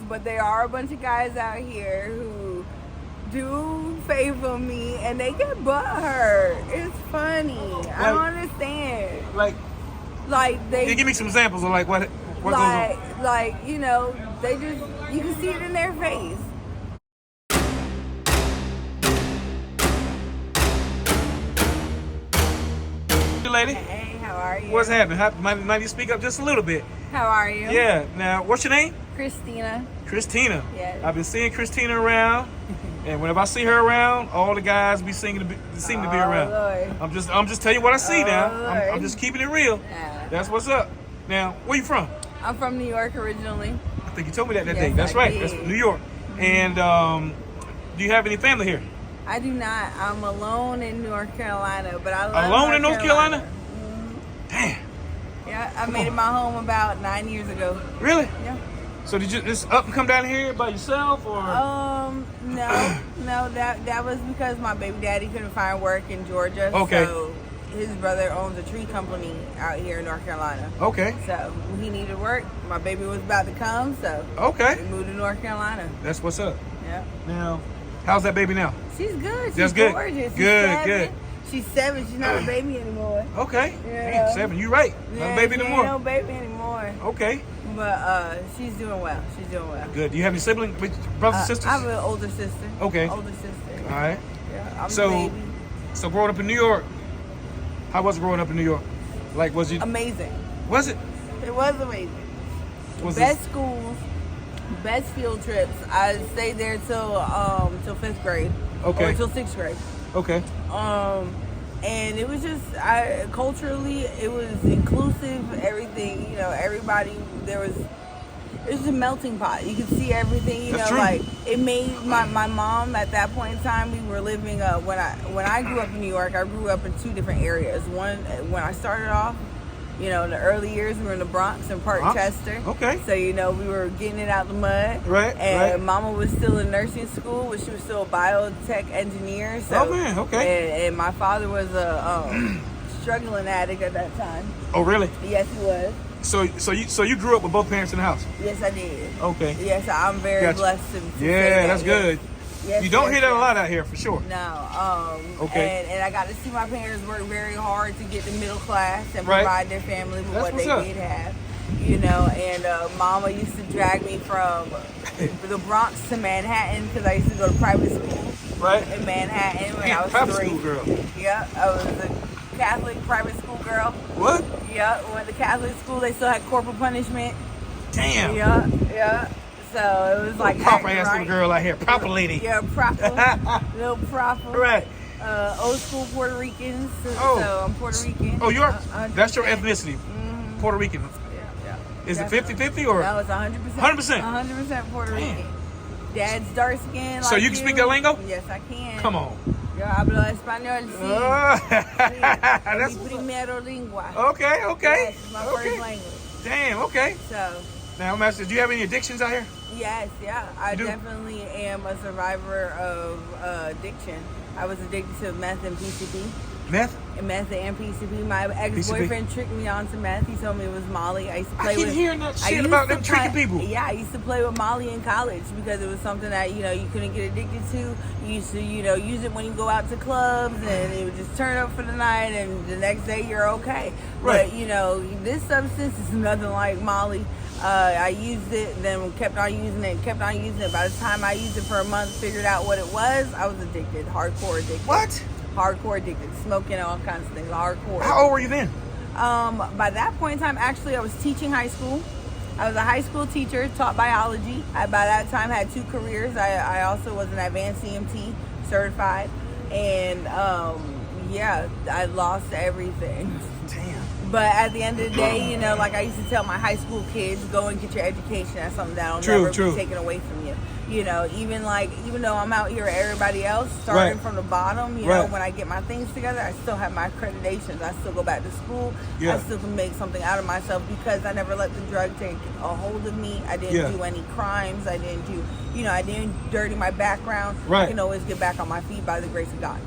But there are a bunch of guys out here who do favor me, and they get butthurt. It's funny. I don't understand. Like they. Yeah, give me some examples of like what goes on. They just, you can see it in their face. Lady. Hey, how are you? What's happening? Might you speak up just a little bit? How are you? Yeah. Now, what's your name? Christina. Christina. Yes. I've been seeing Christina around, and whenever I see her around, all the guys seem to be around. Lord. I'm just telling you what I see now. Lord. I'm just keeping it real. Yeah. That's what's up. Now, where you from? I'm from New York originally. I think you told me that Yes, day. That's I right. did. That's New York. And do you have any family here? I do not. I'm alone in North Carolina, but I love Alone in North Carolina? Mm-hmm. Damn. Yeah, I made it my home about 9 years ago. Really? Yeah. So did you just up and come down here by yourself, or? No, that was because my baby daddy couldn't find work in Georgia. Okay. So his brother owns a tree company out here in North Carolina. Okay. So he needed work. My baby was about to come, so Okay. we moved to North Carolina. That's what's up. Yeah. Now, how's that baby now? She's good. She's That's good. gorgeous. She's Good, 7. good. She's 7. She's not a baby anymore. Okay. Yeah. Damn, 7. You right. Not a baby she anymore. Ain't no baby anymore. Okay. But she's doing well. She's doing well. Good. Do you have any siblings, brothers and sisters? I have an older sister. Okay. Older sister. All right. Yeah, I'm So- the baby. So growing up in New York, how was it growing up in New York? Like, was you? Amazing. Was it? It was amazing. Was Best schools, best field trips. I stayed there till 5th grade. Okay. Or till 6th grade. Okay. And it was just, culturally, it was inclusive. Everything, everybody. It was a melting pot. You could see everything. That's true. Like it made my mom at that point in time. We were living when I grew up in New York. I grew up in 2 different areas. One, when I started off, in the early years, we were in the Bronx and Park Chester. Okay. So we were getting it out the mud. Right. And right. Mama was still in nursing school, but she was still a biotech engineer. So, Oh, man, okay. And my father was a struggling addict at that time. Oh, really? Yes, he was. So you grew up with both parents in the house? Yes, I did. Okay. Yes, I'm very Gotcha. blessed to say Yeah, that's that. good. Yes, You don't yes, hear that a yes. lot out here, for sure. No. Okay. And I got to see my parents work very hard to get the middle class and Right. provide their family with That's what what's they up. did have. And Mama used to drag me from the Bronx to Manhattan because I used to go to private school Right. in Manhattan when Yeah, I was private 3. school girl. Yeah, I was a Catholic private school girl. What? Yeah, went to Catholic school. They still had corporal punishment. Damn. Yeah. So it was like Proper acting ass right. little girl out here. Proper lady. Yeah, proper. Little proper. Right. Old school Puerto Ricans. Oh. So I'm Puerto Rican. Oh, you're. 100%. That's your ethnicity. Mhm. Puerto Rican. Yeah. Is it Definitely. 50-50 or? No, it's 100%. 100%? 100% Puerto Damn. Rican. Dad's dark skin. So like you can speak that lingo? Yes, I can. Come on. Yo hablo español, sí. That's Mi primero lengua. okay. Yes, it's my okay. first language. Damn. Okay. So, Now, I'm asking, do you have any addictions out here? yes, yeah. I You do? definitely am a survivor of addiction. I was addicted to meth and PCP. Meth? Meth and PCP. My ex-boyfriend tricked me onto meth. He told me it was Molly. I used to play I keep with. hearing that I shit used about to them tricking people. Yeah, I used to play with Molly in college because it was something that you couldn't get addicted to. You used to use it when you go out to clubs and it would just turn up for the night and the next day you're okay. Right. But this substance is nothing like Molly. I used it, then kept on using it, kept on using it. By the time I used it for a month, figured out what it was, I was addicted, hardcore addicted. What? Hardcore addicted, smoking, all kinds of things, hardcore. How old were you then? By that point in time, actually, I was teaching high school. I was a high school teacher, taught biology. I, by that time, had 2 careers. I also was an advanced CMT certified. And, I lost everything. Damn. But at the end of the day, like I used to tell my high school kids, go and get your education. That's something that'll never be taken away from you. Even though I'm out here with everybody else, starting from the bottom, when I get my things together, I still have my accreditations. I still go back to school. Yeah. I still can make something out of myself because I never let the drug take a hold of me. I didn't do any crimes. I didn't do, I didn't dirty my background. Right. I can always get back on my feet by the grace of God.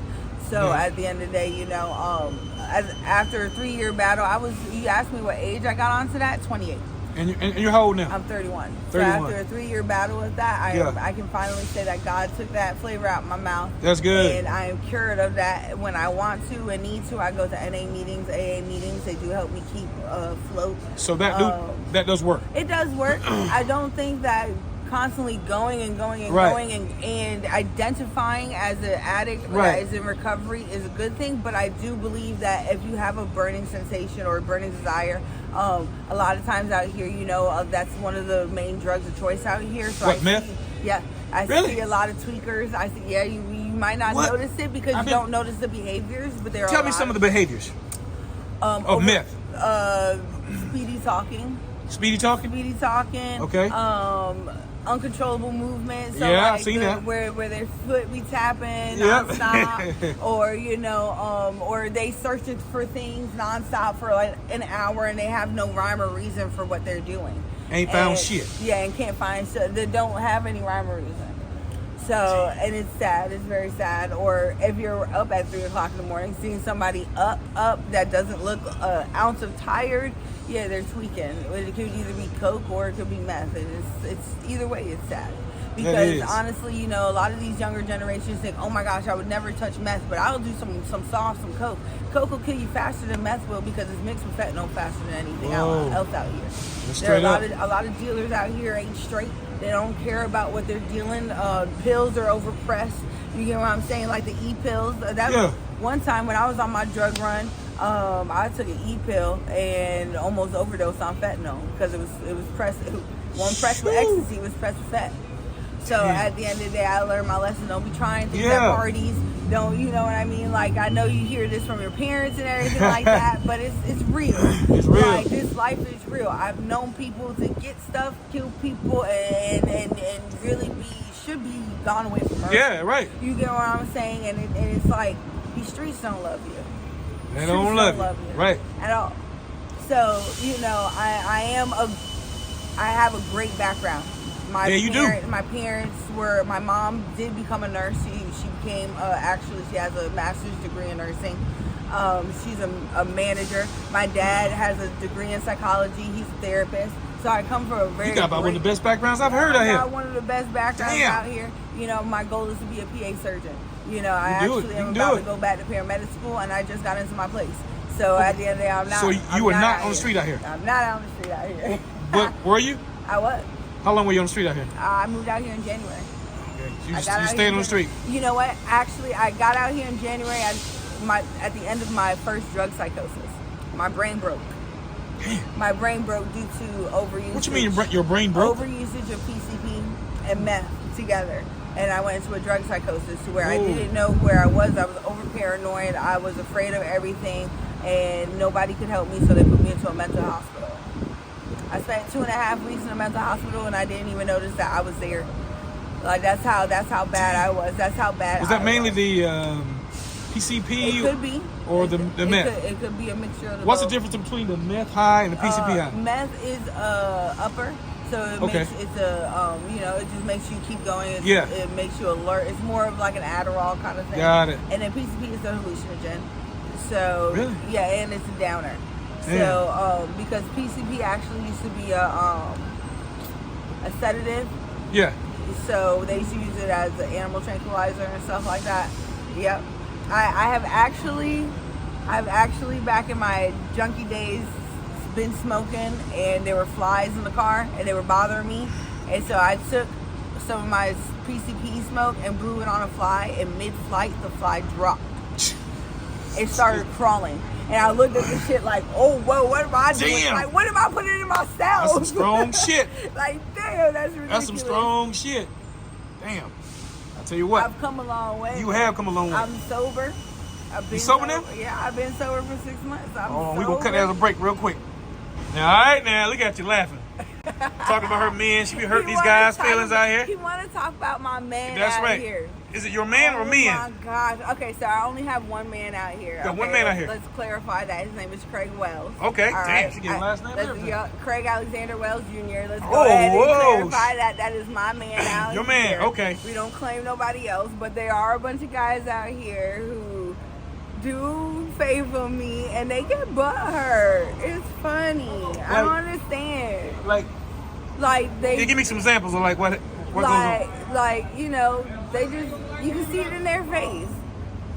So at the end of the day, after a 3-year battle, you asked me what age I got onto that, 28. And you're how old now? I'm 31. 31. So after a 3-year battle with that, I can finally say that God took that flavor out of my mouth. That's good. And I am cured of that. When I want to and need to, I go to NA meetings, AA meetings. They do help me keep afloat. So that does work. It does work. I don't think that constantly going and identifying as an addict that is in recovery is a good thing, but I do believe that if you have a burning sensation or a burning desire, a lot of times out here, that's one of the main drugs of choice out here. So meth? I see a lot of tweakers. I see, you might not notice it because you don't notice the behaviors, but there are Tell me some of the behaviors of meth. Speedy talking. Speedy talking? Speedy talking. Okay. Uncontrollable movement. So I've seen that. Where their foot be tapping nonstop, or or they searching for things nonstop for like an hour and they have no rhyme or reason for what they're doing. Ain't found shit. Yeah, and can't find shit. They don't have any rhyme or reason. So, and it's sad. It's very sad. Or if you're up at 3 o'clock in the morning, seeing somebody up that doesn't look an ounce of tired, yeah, they're tweaking. It could either be coke or it could be meth. It's either way, it's sad. Because honestly, a lot of these younger generations think, oh my gosh, I would never touch meth, but I'll do some soft, some coke. Coke will kill you faster than meth will because it's mixed with fentanyl faster than anything else out here. There are a lot of dealers out here ain't straight. They don't care about what they're dealing. Pills are overpressed. You get what I'm saying? Like the E-pills. One time when I was on my drug run, I took an E-pill and almost overdosed on fentanyl because it was pressed. One pressed with ecstasy was pressed with fat. So at the end of the day, I learned my lesson. Don't be trying things at parties. Don't, you know what I mean? Like, I know you hear this from your parents and everything like that, but it's real. It's real. Like, this life is real. I've known people to get stuff, kill people, and really should be gone away from earth. Yeah, right. You get what I'm saying? And it's like, these streets don't love you. They don't love you. Right. At all. So, I have a great background. My mom did become a nurse. She became, she has a master's degree in nursing. She's a manager. My dad has a degree in psychology. He's a therapist. So I come from a very You got about one of the best backgrounds I've heard out here. One of the best backgrounds out here. My goal is to be a PA surgeon. I actually am about to go back to paramedic school, and I just got into my place. So at the end of the day, I'm not. So you are not on the street out here? I'm not on the street out here. But were you? I was. How long were you on the street out here? I moved out here in January. Okay. You stayed on the street? You know what? Actually, I got out here in January at the end of my first drug psychosis. My brain broke. My brain broke due to overusage. What you mean your brain broke? Overusage of PCP and meth together. And I went into a drug psychosis to where I didn't know where I was. I was over paranoid. I was afraid of everything. And nobody could help me, so they put me into a mental hospital. I spent 2.5 weeks in a mental hospital, and I didn't even notice that I was there. Like, that's how bad I was. That's how bad. Was that mainly the PCP? It could be. Or the meth? It could be a mixture of the What's both. the difference between the meth high and the PCP high? Meth is upper, so it just makes you keep going. It makes you alert. It's more of like an Adderall kind of thing. Got it. And then PCP is the hallucinogen. So really? Yeah, and it's a downer. Damn. So because PCP actually used to be a sedative. Yeah. So they used to use it as an animal tranquilizer and stuff like that. Yep. I've actually back in my junkie days been smoking, and there were flies in the car and they were bothering me, and so I took some of my PCP smoke and blew it on a fly, and mid-flight the fly dropped. It started crawling. And I looked at the shit like, oh, whoa, what am I doing? Damn. Like, what am I putting in myself? That's some strong shit. Like, damn, that's ridiculous. That's some strong shit. Damn. I tell you what. I've come a long way. You have come a long way. I'm sober. You sober now? Yeah, I've been sober for 6 months. We're going to cut that as a break real quick. Now, all right, now, look at you laughing. Talking about her men. She be hurting these guys' feelings out here. He want to talk about my man That's out right. here. Is it your man or men? Oh, my God. Okay, so I only have one man out here. You got one man out here. Let's clarify that. His name is Craig Wells. Okay. All Damn, right. she getting last name. Craig Alexander Wells Jr. Let's go ahead and clarify that. That is my man out Your here. man, okay. We don't claim nobody else, but there are a bunch of guys out here who do favor me and they get butthurt. It's funny. I don't understand. Like they give me some examples of like what goes on. Like, you know, they just, you can see it in their face.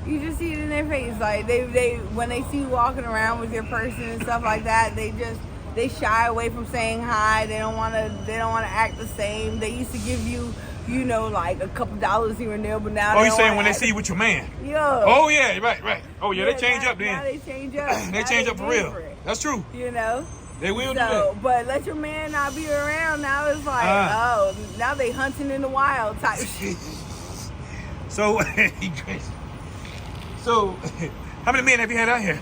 You just see it in their face. Like they when they see you walking around with your person and stuff like that, they shy away from saying hi. They don't wanna act the same. They used to give you, you know, like a couple dollars here and there, but now you saying when they see you with your man? Yeah. Oh yeah, right. Oh yeah, they change up then. Now they change up. They change up for real. That's true. You know? They will do that. But let your man not be around. Now it's like, now they hunting in the wild type shit. So, how many men have you had out here?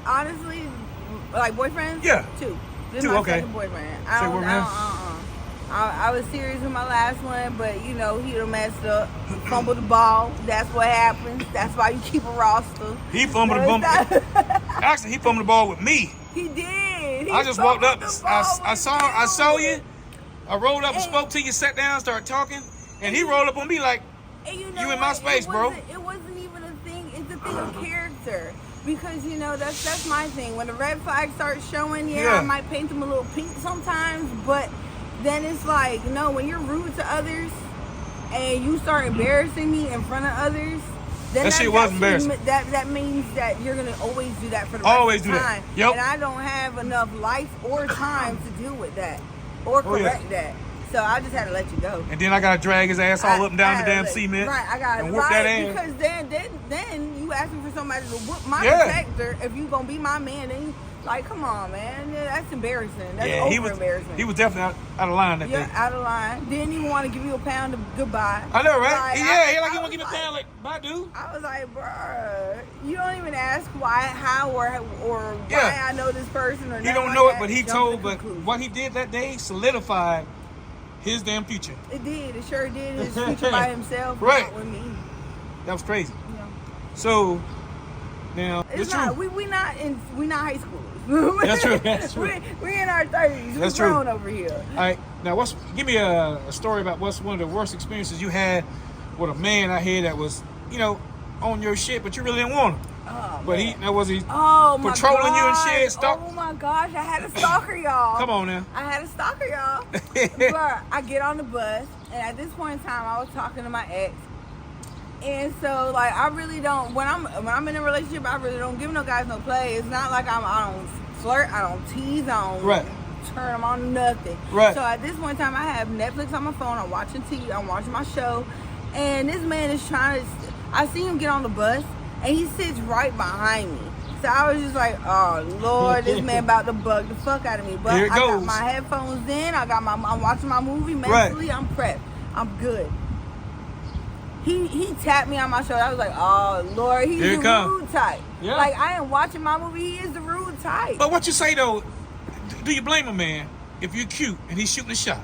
Honestly, like boyfriends? Yeah. 2. This Two, is my okay. second boyfriend. I was serious with my last one, but you know, he done messed up. He fumbled the ball. That's what happens. That's why you keep a roster. He fumbled the ball. Actually, he fumbled the ball with me. He did. I just walked up. I saw you. I rolled up and spoke to you, sat down, started talking, and he rolled up on me like, you in my space, bro. It wasn't even a thing. It's a thing of character. Because, you know, that's my thing. When the red flag starts showing, I might paint them a little pink sometimes, but then it's like, no, when you're rude to others and you start embarrassing me in front of others, then that shit was embarrassing. That means that you're gonna always do that for the rest of the time. Yep. And I don't have enough life or time to deal with that or correct that. So I just had to let you go. And then I gotta drag his ass all up and down the damn cement. Right, I gotta whoop that ass. Because then you asking for somebody to whoop my protector. If you gonna be my man, then like, come on, man, that's embarrassing. That's embarrassing. He was definitely out of line that day. Yeah, out of line. Didn't even want to give you a pound of goodbye. I know, right? He want to give me a pound, like, bye, dude. I was like, bruh, you don't even ask why, how, or why I know this person or. He don't know it, but he told. But what he did that day solidified his damn future. It did. It sure did. His future by himself, right? Not with me. That was crazy. Yeah. So now it's not. true. We not high schoolers. That's true. That's true. We're in our 30s. We're grown over here. All right. Now, give me a story about what's one of the worst experiences you had with a man out here that was, you know, on your shit, but you really didn't want him. Oh, but man. was he patrolling you and shit? Oh my gosh, I had a stalker, y'all. Come on now. I had a stalker, y'all. But I get on the bus, and at this point in time, I was talking to my ex. And so, like, I really don't, when I'm in a relationship, I really don't give no guys no play. It's not like I don't flirt, I don't tease, I don't turn them on, nothing. Right. So at this point in time, I have Netflix on my phone, I'm watching TV, I'm watching my show, and this man is trying to, I see him get on the bus, and he sits right behind me. So I was just like, oh Lord, this man about to bug the fuck out of me. But I got my headphones in, I'm watching my movie mentally, I'm prepped, I'm good. He tapped me on my shoulder. I was like, oh Lord, he's the rude type. Yeah. Like, I ain't watching my movie, he is the rude type. But what you say though, do you blame a man if you're cute and he's shooting a shot?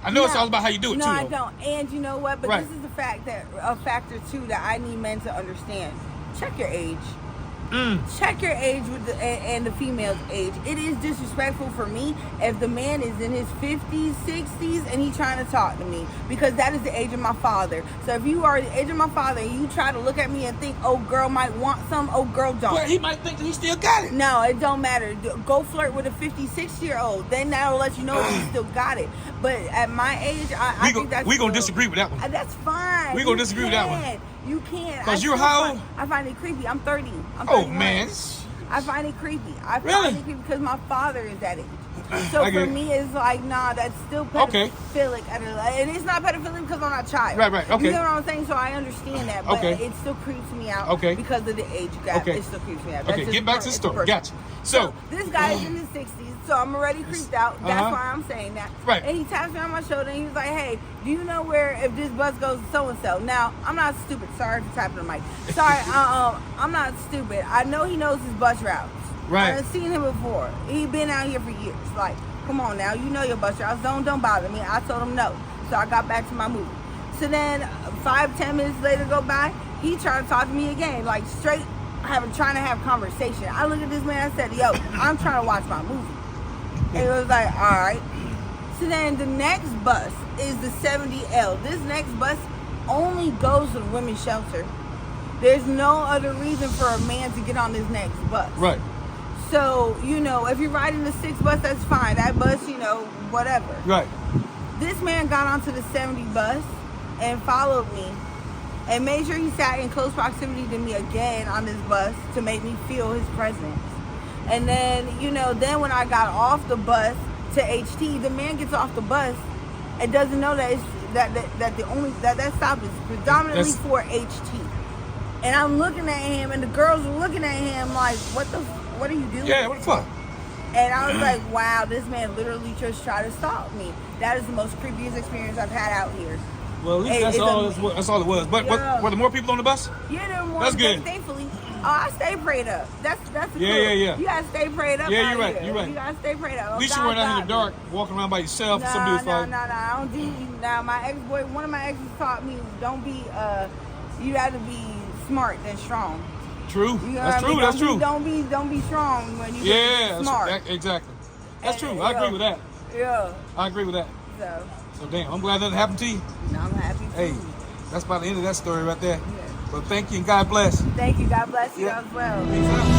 I know it's all about how you do it too. No, I though. don't. And you know what? But this is a factor too that I need men to understand. Check your age. Check your age and the female's age. It is disrespectful for me if the man is in his 50s, 60s, and he's trying to talk to me, because that is the age of my father. So if you are the age of my father and you try to look at me and think, oh, girl might want some, oh, girl don't. Well, he might think that he still got it. No, it don't matter. Go flirt with a 50, 60-year-old. Then that'll let you know if he still got it. But at my age, I think that's we're going to disagree with that one. That's fine. We're going to disagree with that one. You can't. Because you're how old? I find it creepy. I'm 30. I'm 31. Oh, man. I find it creepy. I really? find it creepy because my father is that age. So for me, it's like, nah, that's still pedophilic. And it's not pedophilic because I'm not a child. Right, okay. You know what I'm saying? So I understand that, but it still creeps me out because of the age gap. It still creeps me out. Okay, get back to the story. Gotcha. So this guy is in his 60s, so I'm already creeped out. That's why I'm saying that. Right. And he taps me on my shoulder and he was like, hey, do you know where, if this bus goes to so-and-so? Now, I'm not stupid. Sorry for tapping the mic. Sorry, I'm not stupid. I know he knows his bus routes. Right. I've seen him before. He been out here for years. Like, come on now, you know your bus routes. Don't bother me. I told him no. So I got back to my movie. So then 5-10 minutes later go by, he tried to talk to me again, like straight trying to have conversation. I looked at this man, I said, yo, I'm trying to watch my movie. And he was like, all right. So then the next bus is the 70L. This next bus only goes to the women's shelter. There's no other reason for a man to get on this next bus. Right. So, you know, if you're riding the 6 bus, that's fine. That bus, you know, whatever. Right. This man got onto the 70 bus and followed me and made sure he sat in close proximity to me again on this bus to make me feel his presence. And then, you know, then when I got off the bus to HT, the man gets off the bus and doesn't know that it's, that stop is predominantly for HT. And I'm looking at him, and the girls are looking at him like, what are you doing? Yeah, what the fuck? And I was like, wow, this man literally just tried to stalk me. That is the most creepiest experience I've had out here. Well, at least that's all it was. But yeah. Were there more people on the bus? Yeah, there were more. That's good. Thankfully. Oh, I stay prayed up. That's the Yeah. You gotta stay prayed up. Yeah, you're right. Here. You're right. You gotta stay prayed up. At least you weren't out in the dark, walking around by yourself. No, Some dude's like, no. I don't do. Now, one of my exes taught me, don't be. You got to be smart than strong. True. You know That's true. That's true. Don't be strong when you get smart. Exactly. That's true. I agree with that. Yeah. I agree with that. So damn, I'm glad that happened to you. No, I'm happy too. Hey, that's about the end of that story right there. Yeah. But thank you and God bless. Thank you. God bless you as well. Peace out.